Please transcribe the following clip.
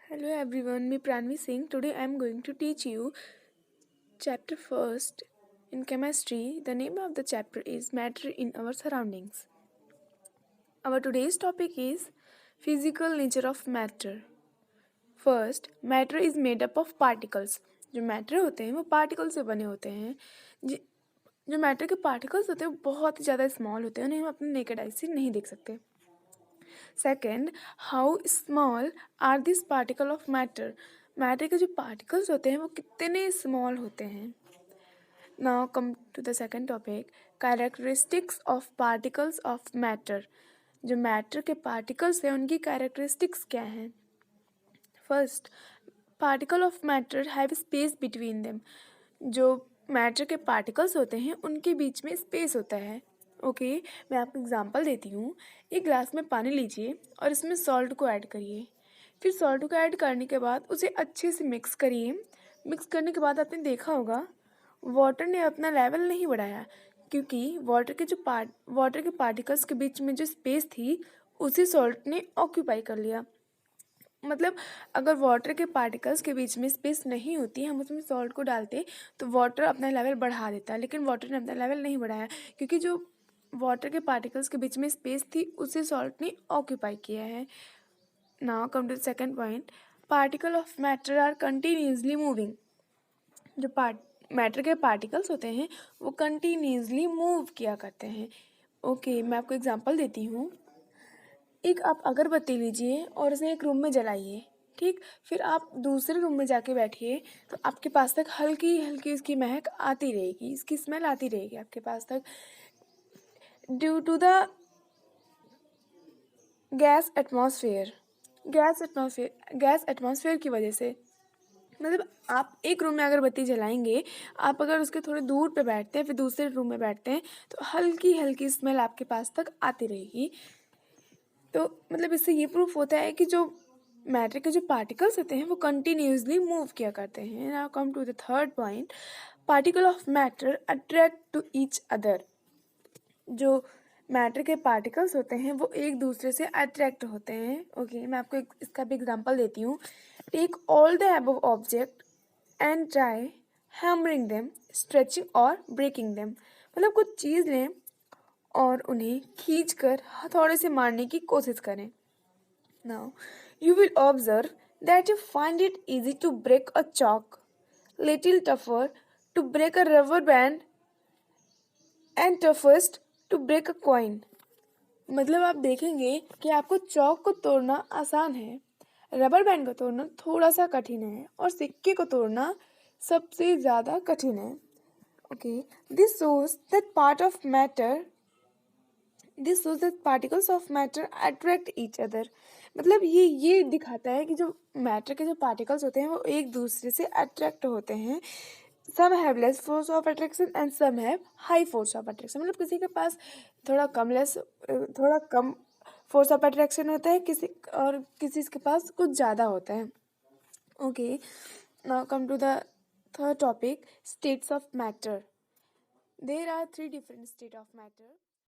Hello everyone, me Pranvi Singh. Today I am going to teach you chapter first in chemistry. The name of the chapter is Matter in Our Surroundings. Our today's topic is physical nature of matter. First, matter is made up of particles. जो matter होते हैं वो particle से बने होते हैं. जि- जो मैटर के पार्टिकल्स होते हैं वो बहुत ही ज़्यादा स्मॉल होते हैं, उन्हें हम अपने नेकेड आई से नहीं देख सकते. Second, how small are this particle of matter. Matter के जो पार्टिकल्स होते हैं वो कितने स्मॉल होते हैं. Now come to the second topic, characteristics of particles of matter. जो मैटर के पार्टिकल्स हैं उनकी कैरेक्टरिस्टिक्स क्या हैं. First, particle of matter have space between them. जो मैटर के पार्टिकल्स होते हैं उनके बीच में स्पेस होता है. ओके, मैं आपको एग्जांपल देती हूँ. एक ग्लास में पानी लीजिए और इसमें सॉल्ट को ऐड करिए. फिर सॉल्ट को ऐड करने के बाद उसे अच्छे से मिक्स करिए. मिक्स करने के बाद आपने देखा होगा वाटर ने अपना लेवल नहीं बढ़ाया, क्योंकि वाटर के पार्टिकल्स के बीच में जो स्पेस थी उसे सॉल्ट ने ऑक्यूपाई कर लिया. मतलब अगर वाटर के पार्टिकल्स के बीच में स्पेस नहीं होती, हम उसमें सॉल्ट को डालते तो वाटर अपना लेवल बढ़ा देता, लेकिन वाटर ने अपना लेवल नहीं बढ़ाया क्योंकि जो वाटर के पार्टिकल्स के बीच में स्पेस थी उसे सॉल्ट ने ऑक्यूपाई किया है. Now come to the second point, particle of matter are continuously moving. जो मैटर के पार्टिकल्स होते हैं वो कंटिन्यूसली मूव किया करते हैं. ओके, मैं आपको एग्जांपल देती हूँ. एक आप अगरबत्ती लीजिए और उसे एक रूम में जलाइए. ठीक, फिर आप दूसरे रूम में जाके बैठिए तो आपके पास तक हल्की हल्की उसकी महक आती रहेगी, इसकी स्मेल आती रहेगी आपके पास तक, due to the gas atmosphere की वजह से. मतलब आप एक रूम में अगरबत्ती जलाएंगे, आप अगर उसके थोड़े दूर पे बैठते हैं फिर दूसरे रूम में बैठते हैं तो हल्की हल्की स्मेल आपके पास तक आती रहेगी. तो मतलब इससे ये प्रूफ होता है कि जो मैटर के जो पार्टिकल्स होते हैं वो कंटिन्यूसली मूव किया करते हैं. Now come to the third point, particle of matter attract to each other. जो मैटर के पार्टिकल्स होते हैं वो एक दूसरे से अट्रैक्ट होते हैं. ओके, मैं आपको इसका भी एग्जांपल देती हूँ. Take all the above object and try hammering them, stretching और ब्रेकिंग देम. मतलब कुछ चीज़ लें और उन्हें खींचकर हथौड़े से मारने की कोशिश करें. Now you will observe that you find it easy to break a chalk, little tougher to break a rubber band and toughest to break a coin. मतलब आप देखेंगे कि आपको चॉक को तोड़ना आसान है, रबर बैंड को तोड़ना थोड़ा सा कठिन है और सिक्के को तोड़ना सबसे ज़्यादा कठिन है. Okay, this shows that particles of matter attract each other. मतलब ये दिखाता है कि जो मैटर के जो पार्टिकल्स होते हैं वो एक दूसरे से अट्रैक्ट होते हैं. Some have less force of attraction and some have high force of attraction. मतलब किसी के पास थोड़ा कम फोर्स ऑफ अट्रैक्शन होता है, किसी के पास कुछ ज़्यादा होता है. Okay, now come to the third topic, states of matter. There are 3 different states of matter.